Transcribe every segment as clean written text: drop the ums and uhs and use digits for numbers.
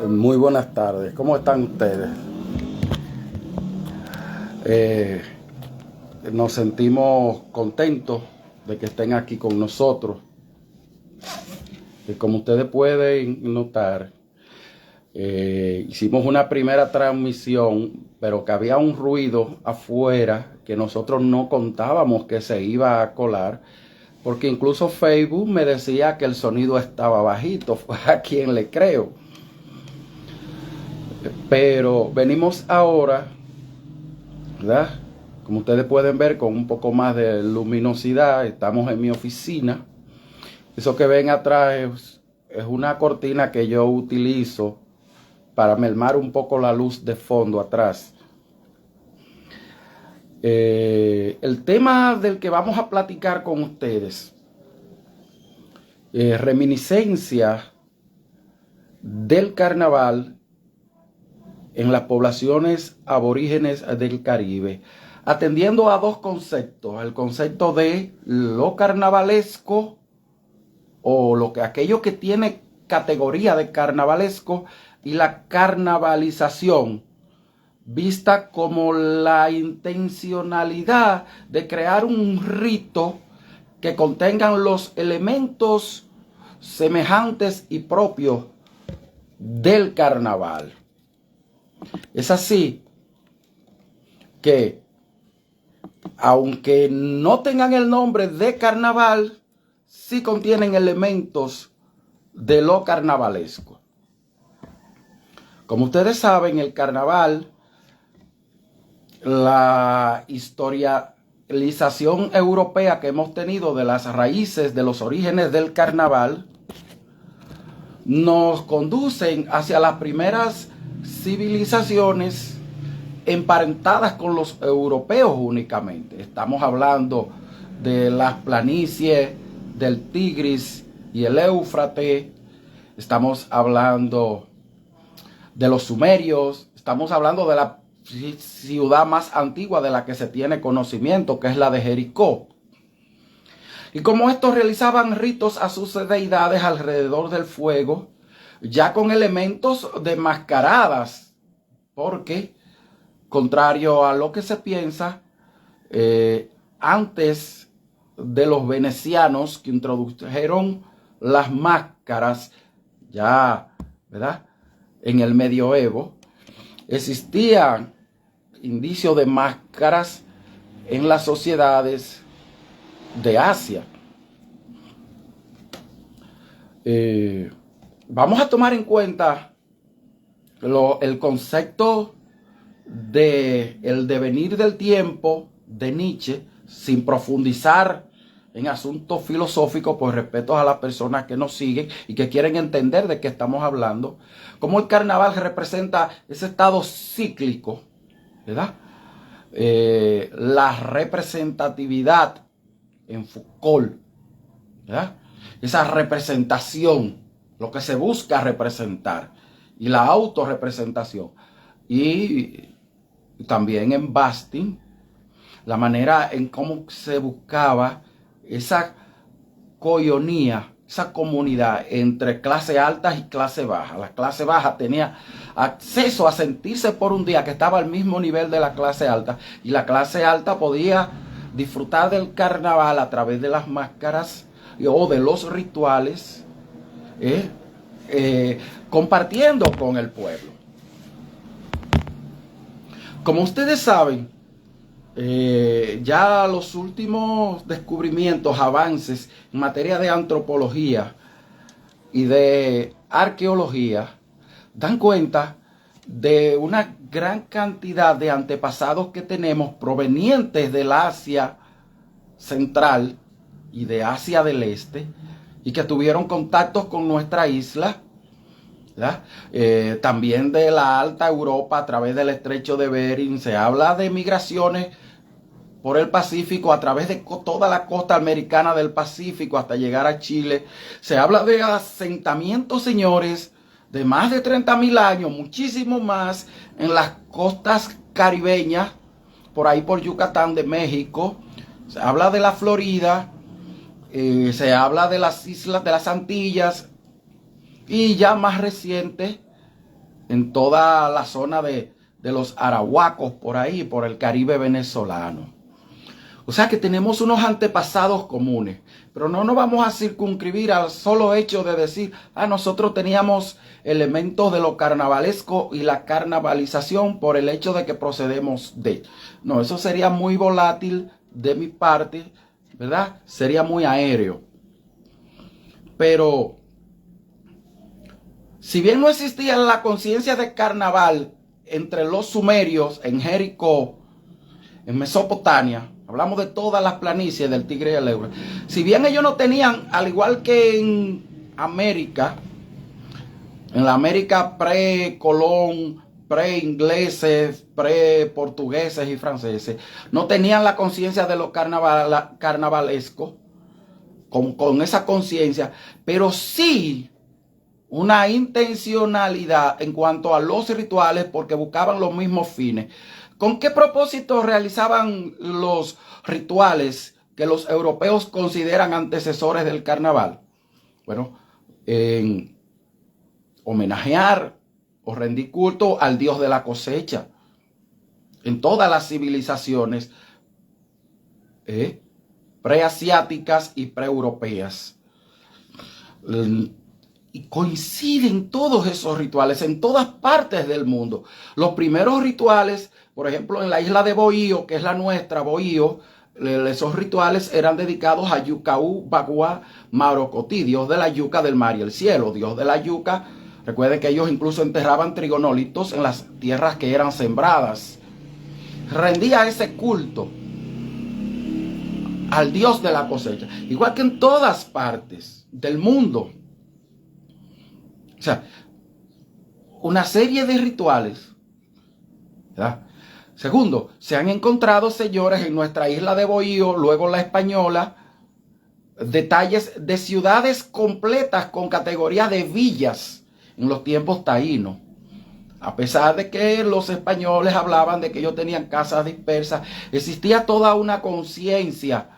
Muy buenas tardes, ¿cómo están ustedes? Eh, Nos sentimos contentos de que estén aquí con nosotros. Y como ustedes pueden notar, hicimos una primera transmisión, pero que había un ruido afuera que nosotros no contábamos que se iba a colar, porque incluso Facebook me decía que el sonido estaba bajito, fue a quien le creo. Pero venimos ahora, ¿verdad? Como ustedes pueden ver, con un poco más de luminosidad. Estamos en mi oficina. Eso que ven atrás es una cortina que yo utilizo para mermar un poco la luz de fondo atrás. El tema del que vamos a platicar con ustedes, reminiscencia del carnaval en las poblaciones aborígenes del Caribe, atendiendo a dos conceptos: el concepto de lo carnavalesco, o aquello que tiene categoría de carnavalesco, y la carnavalización, vista como la intencionalidad de crear un rito que contengan los elementos semejantes y propios del carnaval. Es así que, aunque no tengan el nombre de carnaval, sí contienen elementos de lo carnavalesco. Como ustedes saben, el carnaval, la historialización europea que hemos tenido de las raíces, de los orígenes del carnaval, nos conducen hacia las primeras civilizaciones emparentadas con los europeos únicamente. Estamos hablando de las planicies del Tigris y el Éufrates. Estamos hablando de los sumerios. Estamos hablando de la ciudad más antigua de la que se tiene conocimiento, que es la de Jericó. Y como estos realizaban ritos a sus deidades alrededor del fuego, ya con elementos de mascaradas, porque, contrario a lo que se piensa, antes de los venecianos, que introdujeron las máscaras, ya, ¿verdad?, en el medioevo, existían indicios de máscaras en las sociedades de Asia. Vamos a tomar en cuenta el concepto de el devenir del tiempo de Nietzsche, sin profundizar en asuntos filosóficos, por respeto a las personas que nos siguen y que quieren entender de qué estamos hablando. Como el carnaval representa ese estado cíclico, ¿verdad? La representatividad en Foucault, ¿verdad? Esa representación, lo que se busca representar, y la autorrepresentación. Y también en Bastin, la manera en cómo se buscaba esa coionía, esa comunidad entre clase alta y clase baja. La clase baja tenía acceso a sentirse por un día que estaba al mismo nivel de la clase alta, y la clase alta podía disfrutar del carnaval a través de las máscaras o de los rituales, compartiendo con el pueblo. Como ustedes saben, ya los últimos descubrimientos, avances en materia de antropología y de arqueología dan cuenta de una gran cantidad de antepasados que tenemos provenientes del Asia Central y de Asia del Este, y que tuvieron contactos con nuestra isla, también de la Alta Europa a través del Estrecho de Bering. Se habla de migraciones por el Pacífico a través de toda la costa americana del Pacífico hasta llegar a Chile. Se habla de asentamientos, señores, de más de 30.000 años, muchísimo más, en las costas caribeñas, por ahí por Yucatán de México. Se habla de la Florida, se habla de las islas de las Antillas, y ya más reciente, en toda la zona de los arahuacos, por ahí, por el Caribe venezolano. O sea que tenemos unos antepasados comunes, pero no nos vamos a circunscribir al solo hecho de decir, nosotros teníamos elementos de lo carnavalesco y la carnavalización por el hecho de que procedemos de. No, eso sería muy volátil de mi parte, ¿verdad? Sería muy aéreo. Pero, si bien no existía la conciencia de carnaval entre los sumerios en Jericó, en Mesopotamia, hablamos de todas las planicies del Tigre y el Éufrates. Si bien ellos no tenían, al igual que en América, en la América pre-Colón, pre-ingleses, pre-portugueses y franceses, no tenían la conciencia de lo carnavalesco, con esa conciencia, pero sí una intencionalidad en cuanto a los rituales porque buscaban los mismos fines. ¿Con qué propósito realizaban los rituales que los europeos consideran antecesores del carnaval? Bueno, en homenajear o rendir culto al dios de la cosecha. En todas las civilizaciones preasiáticas y preeuropeas. Y coinciden todos esos rituales en todas partes del mundo. Los primeros rituales, por ejemplo, en la isla de Bohío, que es la nuestra, Bohío, esos rituales eran dedicados a Yucaú, Bagua, Marocotí, dios de la yuca del mar y el cielo, dios de la yuca. Recuerden que ellos incluso enterraban trigonolitos en las tierras que eran sembradas. Rendía ese culto al dios de la cosecha, igual que en todas partes del mundo. O sea, una serie de rituales, ¿verdad? Segundo, se han encontrado, señores, en nuestra isla de Bohío, luego la Española, detalles de ciudades completas con categoría de villas en los tiempos taínos. A pesar de que los españoles hablaban de que ellos tenían casas dispersas, existía toda una conciencia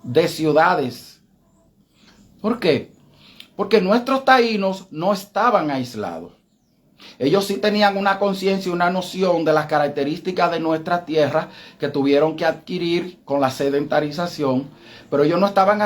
de ciudades. ¿Por qué? Porque nuestros taínos no estaban aislados. Ellos sí tenían una conciencia y una noción de las características de nuestra tierra que tuvieron que adquirir con la sedentarización, pero ellos no estaban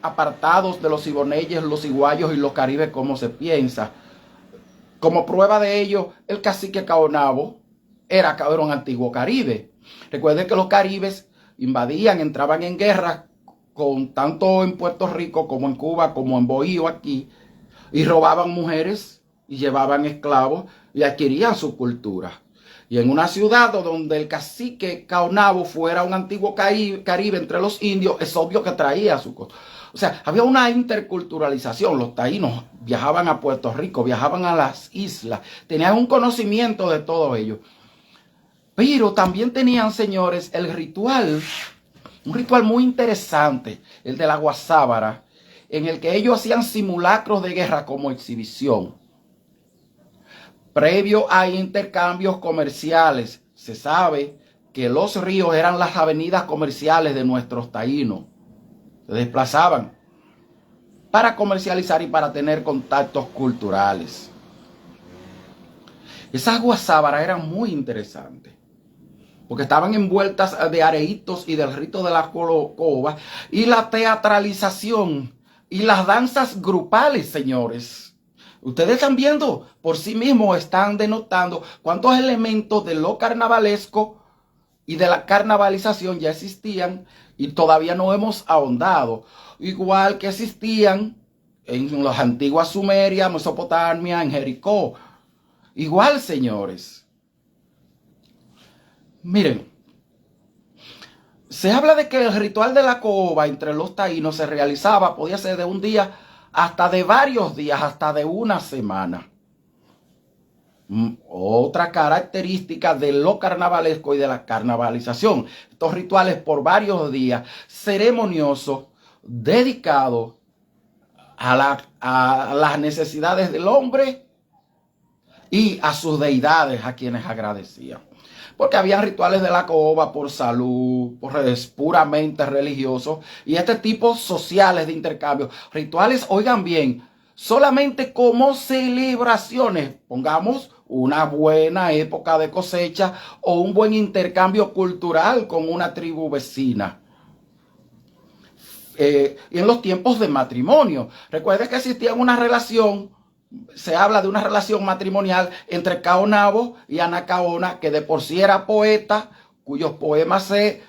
apartados de los iboneyes, los iguayos y los caribes como se piensa. Como prueba de ello, el cacique Caonabo era un antiguo caribe. Recuerden que los caribes invadían, entraban en guerra con tanto en Puerto Rico como en Cuba, como en Bohío aquí, y robaban mujeres y llevaban esclavos y adquirían su cultura. Y en una ciudad donde el cacique Caonabo fuera un antiguo caribe entre los indios, es obvio que traía su cosa. O sea, había una interculturalización. Los taínos viajaban a Puerto Rico, viajaban a las islas, tenían un conocimiento de todo ello. Pero también tenían, señores, el ritual, un ritual muy interesante, el de la guasábara, en el que ellos hacían simulacros de guerra como exhibición. Previo a intercambios comerciales, se sabe que los ríos eran las avenidas comerciales de nuestros taínos. Se desplazaban para comercializar y para tener contactos culturales. Esas guasábaras eran muy interesantes, porque estaban envueltas de areitos y del rito de la colocoba y la teatralización y las danzas grupales, señores. Ustedes están viendo, por sí mismos están denotando cuántos elementos de lo carnavalesco y de la carnavalización ya existían y todavía no hemos ahondado. Igual que existían en las antiguas Sumeria, Mesopotamia, en Jericó. Igual, señores. Miren, se habla de que el ritual de la caoba entre los taínos se realizaba, podía ser de un día hasta de varios días, hasta de una semana. Otra característica de lo carnavalesco y de la carnavalización. Estos rituales por varios días, ceremoniosos, dedicados a las necesidades del hombre y a sus deidades a quienes agradecían. Porque habían rituales de la caoba por salud, puramente religiosos, y este tipo sociales de intercambio. Rituales, oigan bien, solamente como celebraciones, pongamos una buena época de cosecha o un buen intercambio cultural con una tribu vecina. Y en los tiempos de matrimonio, recuerden que existía una relación, se habla de una relación matrimonial entre Caonabo y Anacaona, que de por sí era poeta, cuyos poemas se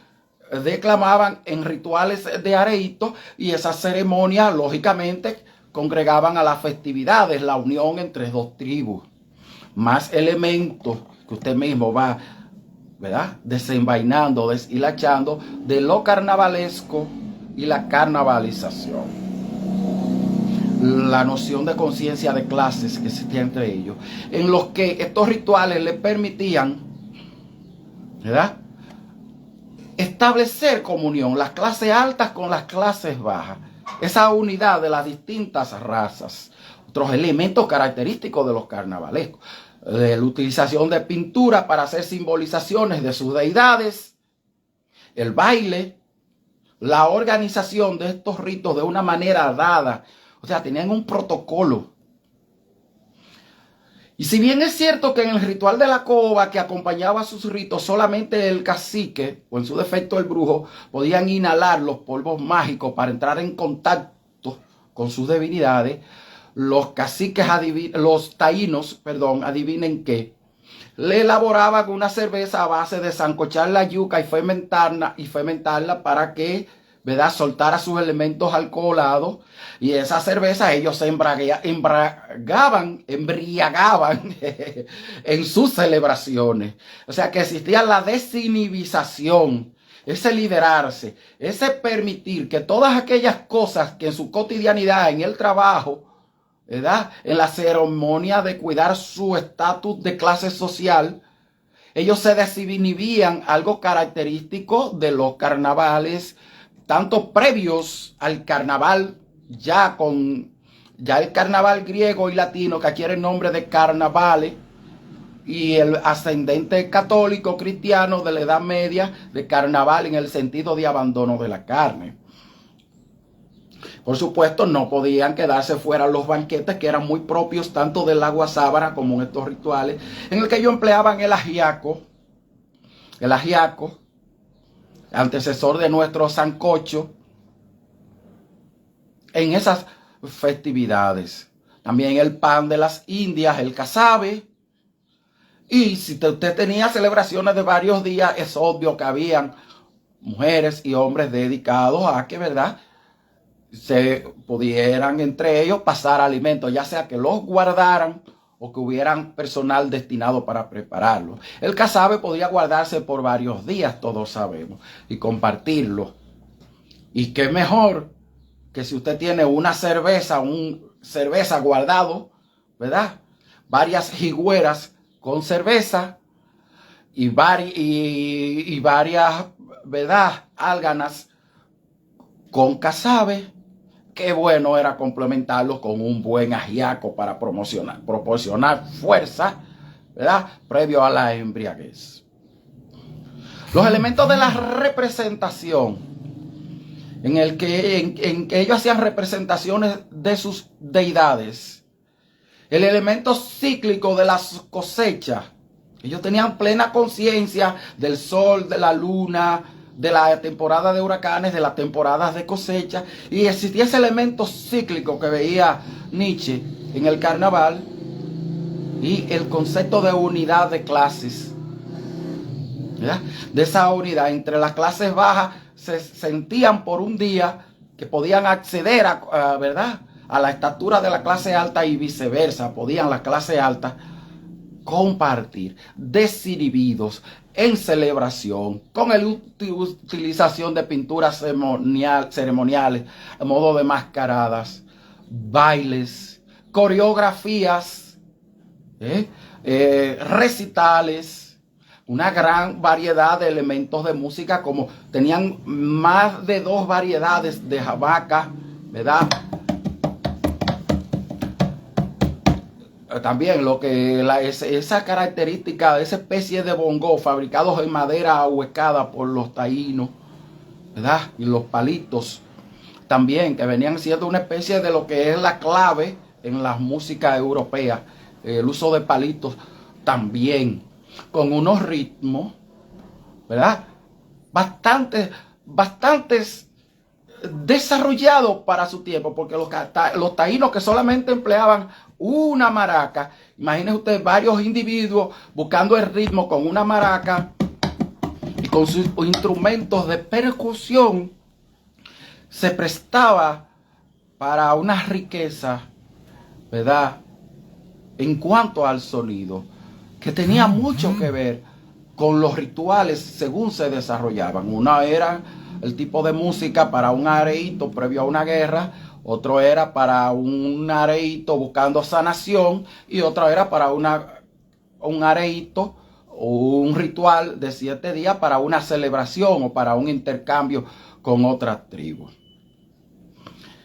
declamaban en rituales de areíto, y esas ceremonias lógicamente congregaban a las festividades, la unión entre dos tribus. Más elementos que usted mismo va, ¿verdad?, desenvainando, deshilachando de lo carnavalesco y la carnavalización. La noción de conciencia de clases que existía entre ellos, en los que estos rituales le permitían, ¿verdad?, establecer comunión, las clases altas con las clases bajas, esa unidad de las distintas razas. Otros elementos característicos de los carnavalescos, la utilización de pintura para hacer simbolizaciones de sus deidades, el baile, la organización de estos ritos de una manera dada, o sea, tenían un protocolo. Y si bien es cierto que en el ritual de la coba que acompañaba a sus ritos, solamente el cacique, o en su defecto el brujo, podían inhalar los polvos mágicos para entrar en contacto con sus divinidades, los caciques, los taínos, adivinen qué, le elaboraban una cerveza a base de sancochar la yuca y fermentarla para que, ¿verdad?, soltara sus elementos alcoholados. Y esa cerveza ellos se embriagaban en sus celebraciones. O sea que existía la desinhibición, ese liderarse, ese permitir que todas aquellas cosas que en su cotidianidad, en el trabajo, ¿verdad?, en la ceremonia de cuidar su estatus de clase social, ellos se desinhibían, algo característico de los carnavales, tanto previos al carnaval, ya el carnaval griego y latino, que adquiere el nombre de carnavales, y el ascendente católico cristiano de la Edad Media, de carnaval en el sentido de abandono de la carne. Por supuesto, no podían quedarse fuera los banquetes, que eran muy propios tanto del agua sábara como en estos rituales, en el que ellos empleaban el ajiaco, antecesor de nuestro sancocho, en esas festividades. También el pan de las Indias, el casabe. Y si usted tenía celebraciones de varios días, es obvio que habían mujeres y hombres dedicados a que, ¿verdad?, se pudieran entre ellos pasar alimentos, ya sea que los guardaran o que hubieran personal destinado para prepararlo. El casabe podía guardarse por varios días, todos sabemos, y compartirlo. Y qué mejor que si usted tiene una cerveza guardado, ¿verdad?, varias jigüeras con cerveza y varias, ¿verdad?, álganas con casabe. Qué bueno era complementarlo con un buen ajiaco para proporcionar fuerza, ¿verdad?, previo a la embriaguez. Los elementos de la representación, en que ellos hacían representaciones de sus deidades. El elemento cíclico de las cosechas. Ellos tenían plena conciencia del sol, de la luna, de la temporada de huracanes, de las temporadas de cosecha, y existía ese elemento cíclico que veía Nietzsche en el carnaval, y el concepto de unidad de clases, ¿verdad?, de esa unidad entre las clases bajas. Se sentían por un día que podían acceder ¿verdad?, a la estatura de la clase alta, y viceversa, podían las clases altas compartir desinhibidos en celebración, con la utilización de pinturas ceremoniales, a modo de mascaradas, bailes, coreografías, recitales, una gran variedad de elementos de música, como tenían más de 2 variedades de jamaca, ¿verdad? También esa característica, esa especie de bongo fabricados en madera ahuecada por los taínos, ¿verdad?, y los palitos también, que venían siendo una especie de lo que es la clave en la música europea, el uso de palitos también, con unos ritmos, ¿verdad? Bastantes desarrollados para su tiempo, porque los taínos que solamente empleaban una maraca, imagínense usted varios individuos buscando el ritmo con una maraca y con sus instrumentos de percusión, se prestaba para una riqueza, ¿verdad?, en cuanto al sonido, que tenía mucho que ver con los rituales según se desarrollaban. Una era el tipo de música para un areíto previo a una guerra, otro era para un areíto buscando sanación y otra era para un areíto o un ritual de 7 días para una celebración o para un intercambio con otra tribu.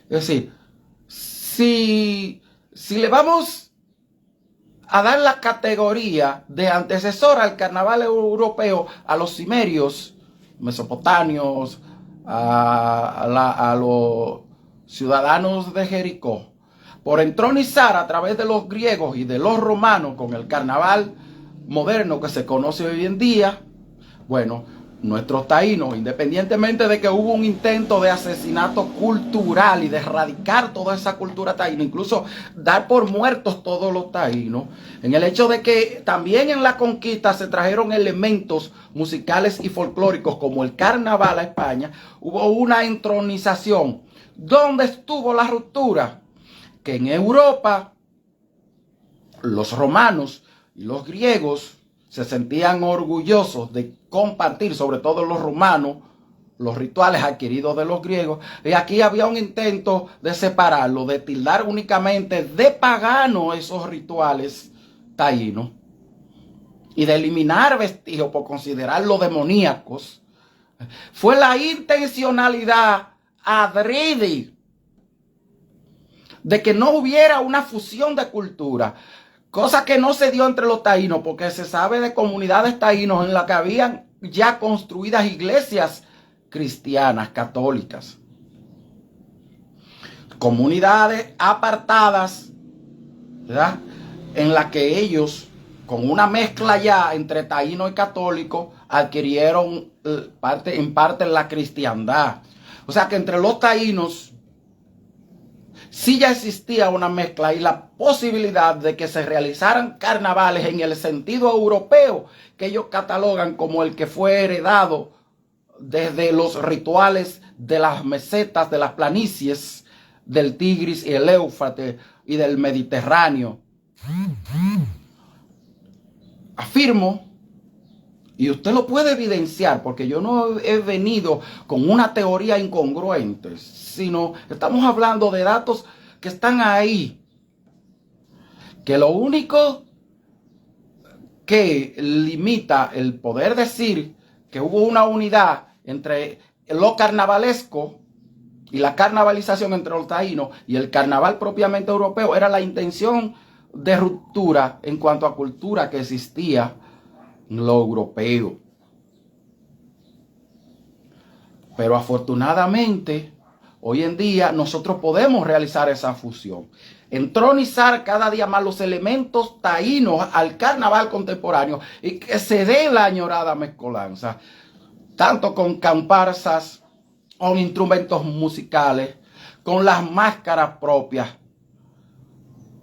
Es decir, si le vamos a dar la categoría de antecesor al carnaval europeo a los cimerios, mesopotamios, a los ciudadanos de Jericó, por entronizar a través de los griegos y de los romanos con el carnaval moderno que se conoce hoy en día, bueno, nuestros taínos, independientemente de que hubo un intento de asesinato cultural y de erradicar toda esa cultura taína, incluso dar por muertos todos los taínos, en el hecho de que también en la conquista se trajeron elementos musicales y folclóricos como el carnaval a España, hubo una entronización. ¿Dónde estuvo la ruptura? Que en Europa los romanos y los griegos se sentían orgullosos de compartir, sobre todo los romanos, los rituales adquiridos de los griegos. Y aquí había un intento de separarlo, de tildar únicamente de pagano esos rituales taínos y de eliminar vestigios por considerarlos demoníacos. Fue la intencionalidad adrede de que no hubiera una fusión de cultura. Cosa que no se dio entre los taínos, porque se sabe de comunidades taínos en las que habían ya construidas iglesias cristianas, católicas. Comunidades apartadas, ¿verdad?, en las que ellos, con una mezcla ya entre taíno y católico, adquirieron en parte la cristiandad. O sea que entre los taínos sí ya existía una mezcla y la posibilidad de que se realizaran carnavales en el sentido europeo que ellos catalogan como el que fue heredado desde los rituales de las mesetas, de las planicies del Tigris y el Éufrates y del Mediterráneo. Afirmo, y usted lo puede evidenciar, porque yo no he venido con una teoría incongruente, sino estamos hablando de datos que están ahí. Que lo único que limita el poder decir que hubo una unidad entre lo carnavalesco y la carnavalización entre los taínos y el carnaval propiamente europeo era la intención de ruptura en cuanto a cultura que existía en lo europeo. Pero afortunadamente, hoy en día nosotros podemos realizar esa fusión. Entronizar cada día más los elementos taínos al carnaval contemporáneo y que se dé la añorada mezcolanza, tanto con comparsas, con instrumentos musicales, con las máscaras propias.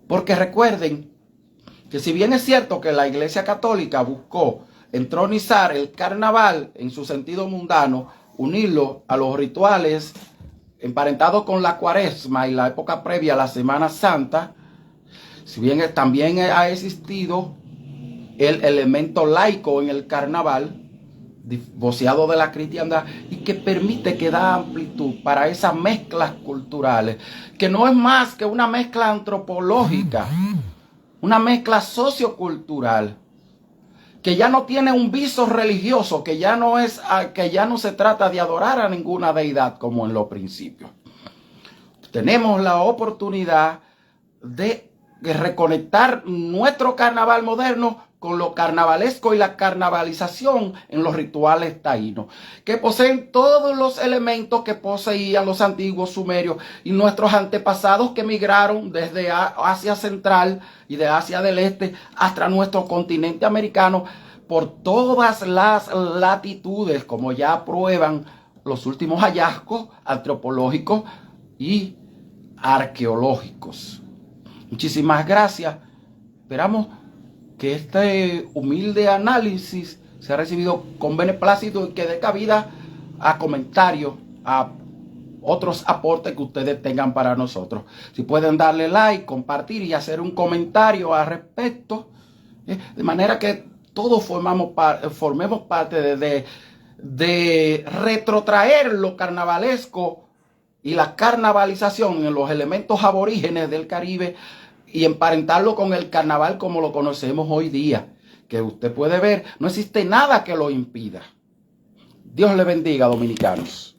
Porque recuerden que si bien es cierto que la Iglesia Católica buscó entronizar el carnaval en su sentido mundano, unirlo a los rituales emparentados con la Cuaresma y la época previa a la Semana Santa, si bien también ha existido el elemento laico en el carnaval, voceado de la cristiandad, y que permite, que da amplitud para esas mezclas culturales, que no es más que una mezcla antropológica, una mezcla sociocultural, que ya no tiene un viso religioso, que ya no se trata de adorar a ninguna deidad como en los principios. Tenemos la oportunidad de reconectar nuestro carnaval moderno con lo carnavalesco y la carnavalización en los rituales taínos, que poseen todos los elementos que poseían los antiguos sumerios y nuestros antepasados que migraron desde Asia Central y de Asia del Este hasta nuestro continente americano por todas las latitudes, como ya prueban los últimos hallazgos antropológicos y arqueológicos. Muchísimas gracias. Esperamos que este humilde análisis sea recibido con beneplácito y que dé cabida a comentarios, a otros aportes que ustedes tengan para nosotros. Si pueden darle like, compartir y hacer un comentario al respecto, de manera que todos formemos parte de retrotraer lo carnavalesco y la carnavalización en los elementos aborígenes del Caribe y emparentarlo con el carnaval como lo conocemos hoy día, que usted puede ver, no existe nada que lo impida. Dios le bendiga, dominicanos.